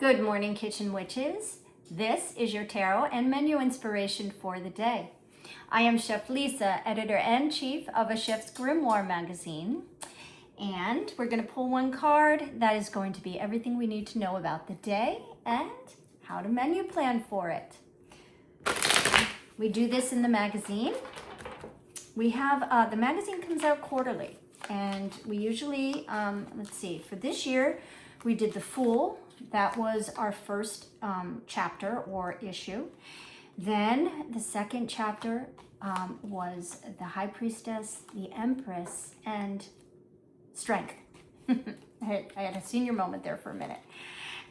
Good morning, Kitchen Witches. This is your tarot and menu inspiration for the day. I am Chef Lisa, editor-in-chief of A Chef's Grimoire magazine, and we're going to pull one card that is going to be everything we need to know about the day and how to menu plan for it. We do this in the magazine. We have, the magazine comes out quarterly, and we usually, let's see, for this year, we did The Fool. That was our first chapter or issue. Then the second chapter was the High Priestess, the Empress, and Strength. I had a senior moment there for a minute.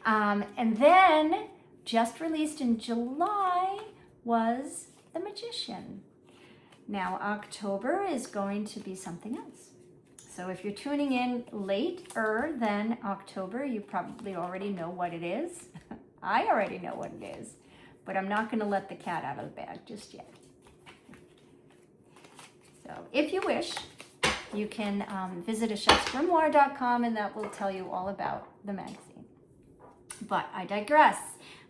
And then just released in July was The Magician. Now October is going to be something else. So if you're tuning in later than October, you probably already know what it is. I already know what it is, but I'm not going to let the cat out of the bag just yet. So if you wish, you can visit achefsgrimoire.com and that will tell you all about the magazine. But I digress.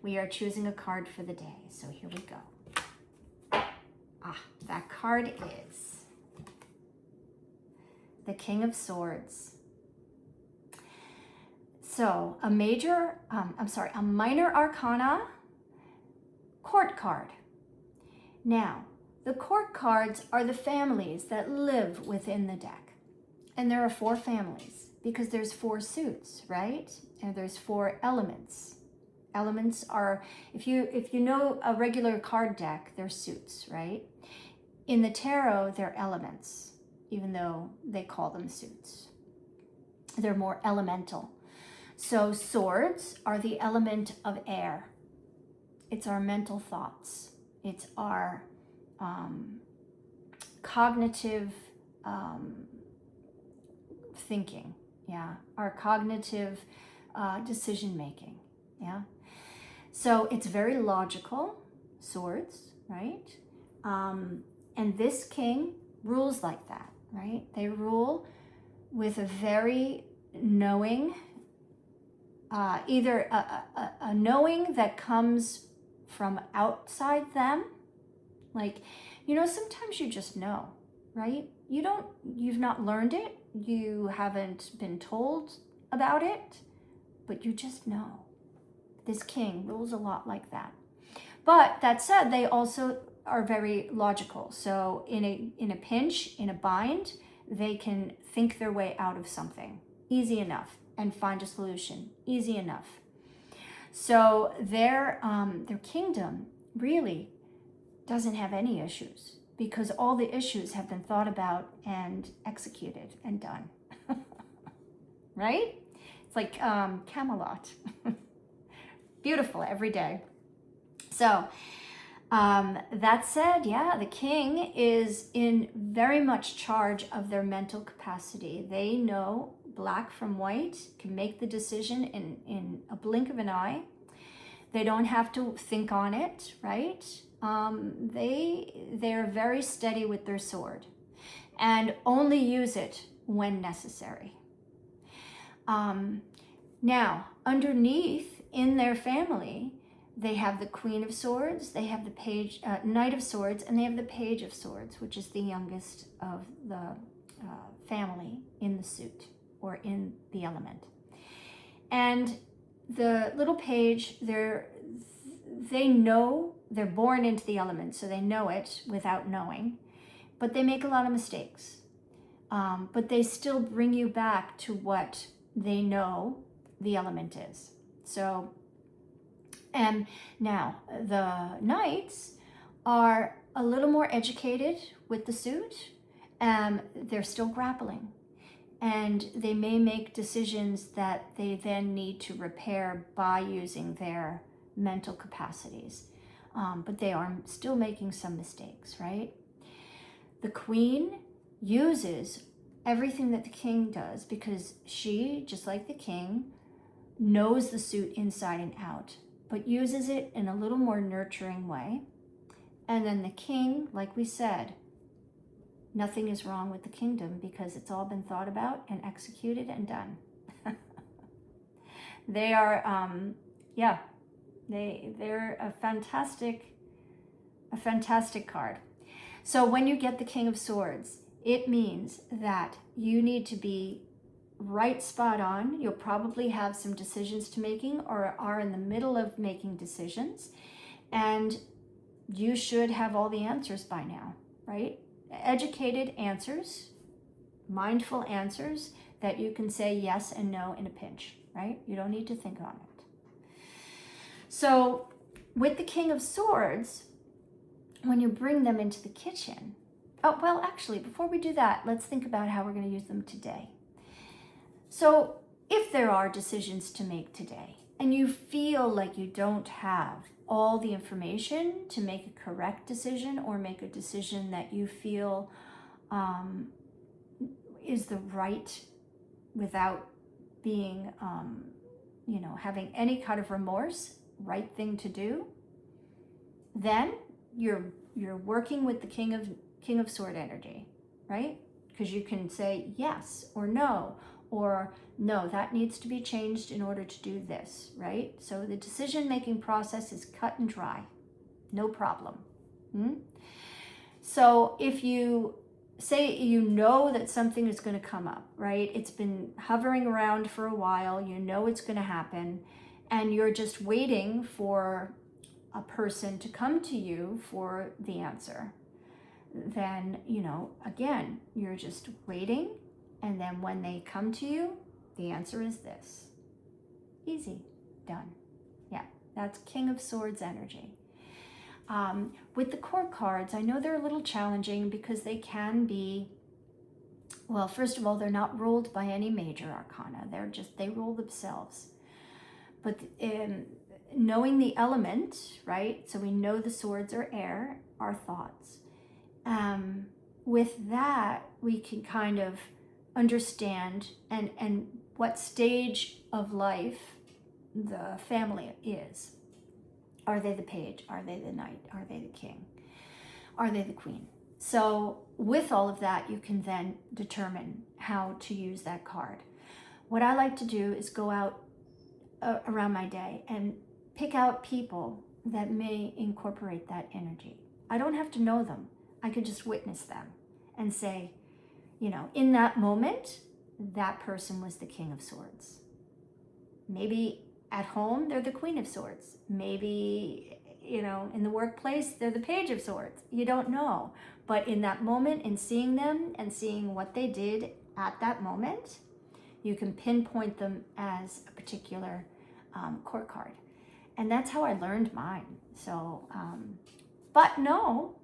We are choosing a card for the day. So here we go. That card is the King of Swords. So a minor arcana court card. Now, the court cards are the families that live within the deck. And there are 4 families because there's 4 suits, right? And there's 4 elements. Elements are, if you know a regular card deck, they're suits, right? In the tarot, they're elements, even though they call them suits. They're more elemental. So swords are the element of air. It's our mental thoughts. It's our cognitive thinking, yeah. Our cognitive decision making, yeah. So it's very logical, swords, right? And this king rules like that. Right? They rule with a very knowing, either a knowing that comes from outside them. Like, sometimes you just know, right? You've not learned it. You haven't been told about it, but you just know. This king rules a lot like that. But that said, they also are very logical. So in a pinch, in a bind, they can think their way out of something easy enough and find a solution easy enough. So their kingdom really doesn't have any issues because all the issues have been thought about and executed and done. Right? It's like Camelot. Beautiful every day. So that said, yeah, the king is in very much charge of their mental capacity. They know black from white, can make the decision in a blink of an eye. They don't have to think on it, right? They're very steady with their sword and only use it when necessary. Now, underneath in their family, they have the Queen of Swords, they have the Knight of Swords, and they have the Page of Swords, which is the youngest of the family in the suit or in the element. And the little page, they know, they're born into the element, so they know it without knowing, but they make a lot of mistakes. But they still bring you back to what they know the element is. So, and now the knights are a little more educated with the suit. They're still grappling, and they may make decisions that they then need to repair by using their mental capacities. But they are still making some mistakes, right? The queen uses everything that the king does because she, just like the king, knows the suit inside and out, but uses it in a little more nurturing way. And then the king, like we said, nothing is wrong with the kingdom because it's all been thought about and executed and done. They are Yeah, they're a fantastic card. So when you get the King of Swords, it means that you need to be right spot on. You'll probably have some decisions to making or are in the middle of making decisions, and you should have all the answers by now, right? Educated answers, mindful answers that you can say yes and no in a pinch, right? You don't need to think on it. So with the King of Swords, when you bring them into the kitchen, oh, well, actually, before we do that, let's think about how we're going to use them today. So if there are decisions to make today and you feel like you don't have all the information to make a correct decision or make a decision that you feel is the right without being, having any kind of remorse, right thing to do, then you're working with the King of Sword energy, right? Because you can say yes or no, or no, that needs to be changed in order to do this, right? So the decision-making process is cut and dry, no problem. So if you say you know that something is going to come up, right? It's been hovering around for a while, you know it's going to happen, and you're just waiting for a person to come to you for the answer, then, again, you're just waiting, and then when they come to you, the answer is this. Easy, done. Yeah, that's King of Swords energy. With the court cards, I know they're a little challenging because they can be, well, first of all, they're not ruled by any major arcana. They rule themselves. But knowing the element, right? So we know the swords are air, our thoughts. With that, we can kind of understand and what stage of life the family is. Are they the page? Are they the knight? Are they the king? Are they the queen? So with all of that, you can then determine how to use that card. What I like to do is go out around my day and pick out people that may incorporate that energy. I don't have to know them. I could just witness them and say, in that moment, that person was the King of Swords. Maybe at home, they're the Queen of Swords. Maybe, in the workplace, they're the Page of Swords. You don't know. But in that moment, in seeing them and seeing what they did at that moment, you can pinpoint them as a particular court card. And that's how I learned mine. So, but know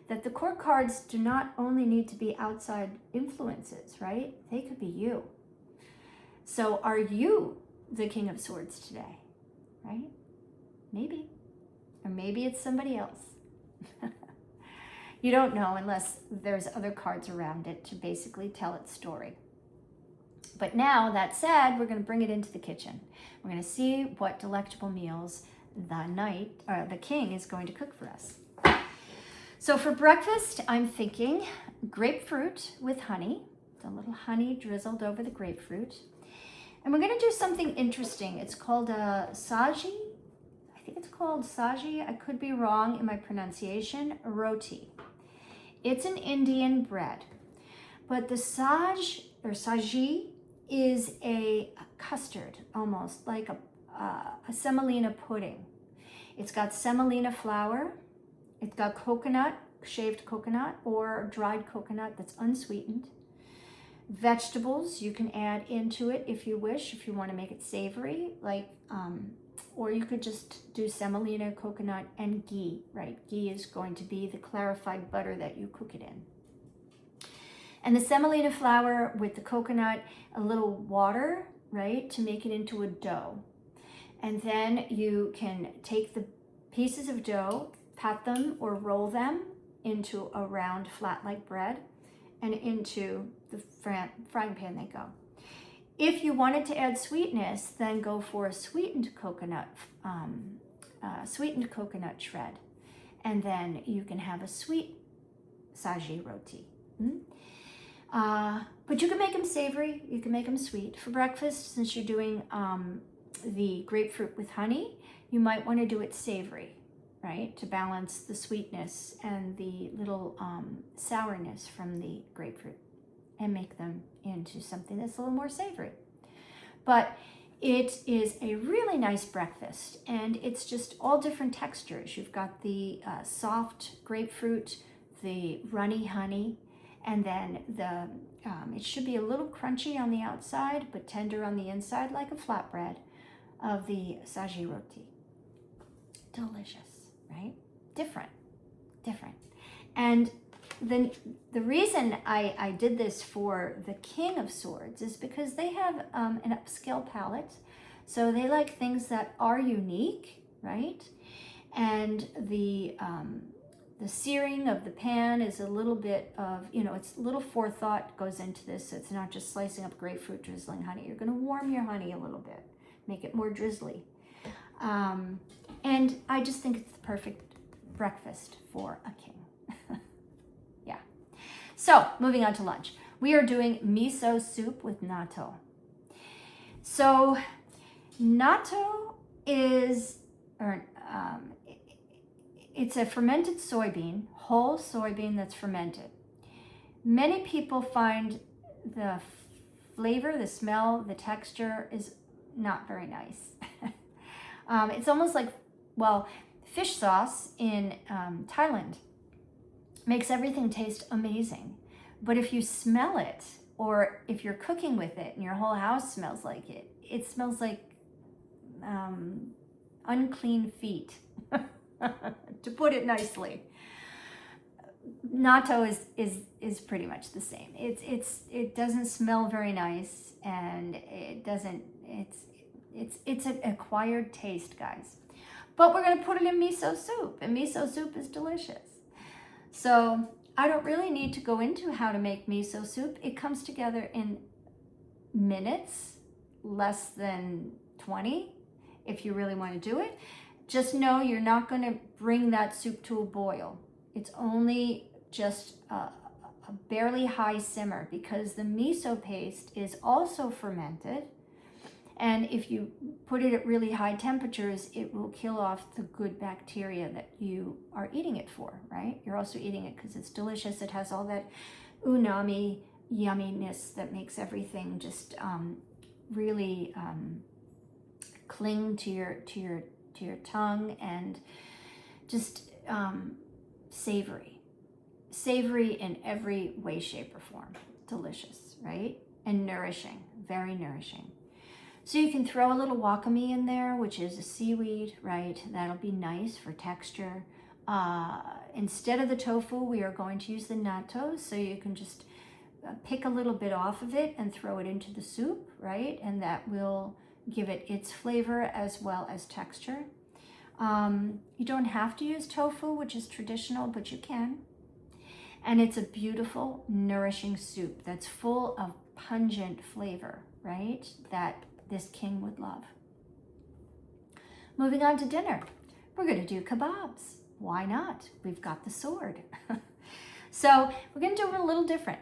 that the court cards do not only need to be outside influences, right? They could be you. So are you the King of Swords today, right? Maybe. Or maybe it's somebody else. You don't know unless there's other cards around it to basically tell its story. But now, that said, we're going to bring it into the kitchen. We're going to see what delectable meals the king is going to cook for us. So for breakfast, I'm thinking grapefruit with honey. A little honey drizzled over the grapefruit. And we're going to do something interesting. It's called saji. I think it's called saji. I could be wrong in my pronunciation. Roti. It's an Indian bread. But the saji is a custard, almost like a semolina pudding. It's got semolina flour. It's got coconut, shaved coconut, or dried coconut that's unsweetened. Vegetables you can add into it if you wish, if you want to make it savory, or you could just do semolina, coconut, and ghee, right? Ghee is going to be the clarified butter that you cook it in. And the semolina flour with the coconut, a little water, right, to make it into a dough. And then you can take the pieces of dough, pat them or roll them into a round flat like bread, and into the frying pan they go. If you wanted to add sweetness, then go for a sweetened coconut shred, and then you can have a sweet saji roti. But you can make them savory, you can make them sweet. For breakfast, since you're doing the grapefruit with honey, you might want to do it savory, right? To balance the sweetness and the little sourness from the grapefruit and make them into something that's a little more savory. But it is a really nice breakfast, and it's just all different textures. You've got the soft grapefruit, the runny honey, and then it should be a little crunchy on the outside, but tender on the inside, like a flatbread of the saji roti. Delicious, right? Different. And then the reason I did this for the King of Swords is because they have an upscale palate. So they like things that are unique, right? And the searing of the pan is a little bit of, it's a little forethought goes into this. So it's not just slicing up grapefruit, drizzling honey. You're going to warm your honey a little bit, make it more drizzly. And I just think it's the perfect breakfast for a king. Yeah. So moving on to lunch. We are doing miso soup with natto. So natto is, it's a fermented soybean, whole soybean that's fermented. Many people find the flavor, the smell, the texture is not very nice. It's almost like, fish sauce in Thailand makes everything taste amazing. But if you smell it, or if you're cooking with it and your whole house smells like it, it smells like unclean feet, to put it nicely. Natto is pretty much the same. It doesn't smell very nice, and it's an acquired taste, guys. But we're going to put it in miso soup, and miso soup is delicious. So I don't really need to go into how to make miso soup. It comes together in minutes, less than 20, if you really want to do it. Just know you're not going to bring that soup to a boil. It's only just a barely high simmer, because the miso paste is also fermented. And if you put it at really high temperatures, it will kill off the good bacteria that you are eating it for, right? You're also eating it because it's delicious. It has all that umami yumminess that makes everything just really cling to your tongue, and just savory in every way, shape, or form. Delicious, right? And nourishing, very nourishing. So you can throw a little wakame in there, which is a seaweed, right? That'll be nice for texture. Instead of the tofu, we are going to use the natto, so you can just pick a little bit off of it and throw it into the soup, right? And that will give it its flavor as well as texture. You don't have to use tofu, which is traditional, but you can. And it's a beautiful, nourishing soup that's full of pungent flavor, right? That this king would love. Moving on to dinner, we're going to do kebabs. Why not? We've got the sword. So we're going to do it a little different.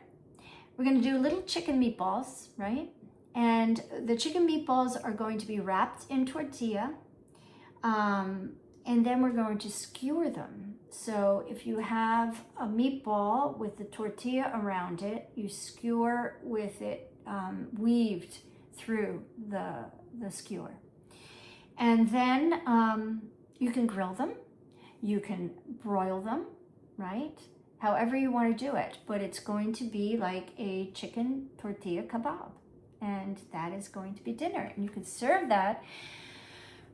We're going to do little chicken meatballs, right? And the chicken meatballs are going to be wrapped in tortilla. And then we're going to skewer them. So if you have a meatball with the tortilla around it, you skewer with it weaved through the skewer. And then you can grill them, you can broil them, right? However you want to do it, but it's going to be like a chicken tortilla kebab. And that is going to be dinner. And you can serve that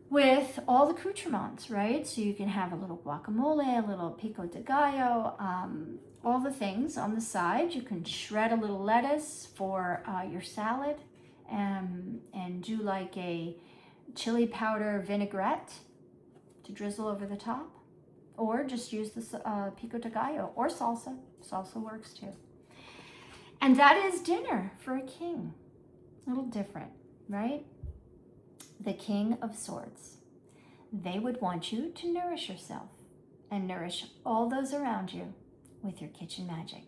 with all the accoutrements, right? So you can have a little guacamole, a little pico de gallo, all the things on the side. You can shred a little lettuce for your salad, and do like a chili powder vinaigrette to drizzle over the top, or just use the pico de gallo or salsa. Salsa works too. And that is dinner for a king. A little different, right? The King of Swords. They would want you to nourish yourself and nourish all those around you with your kitchen magic.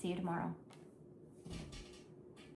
See you tomorrow.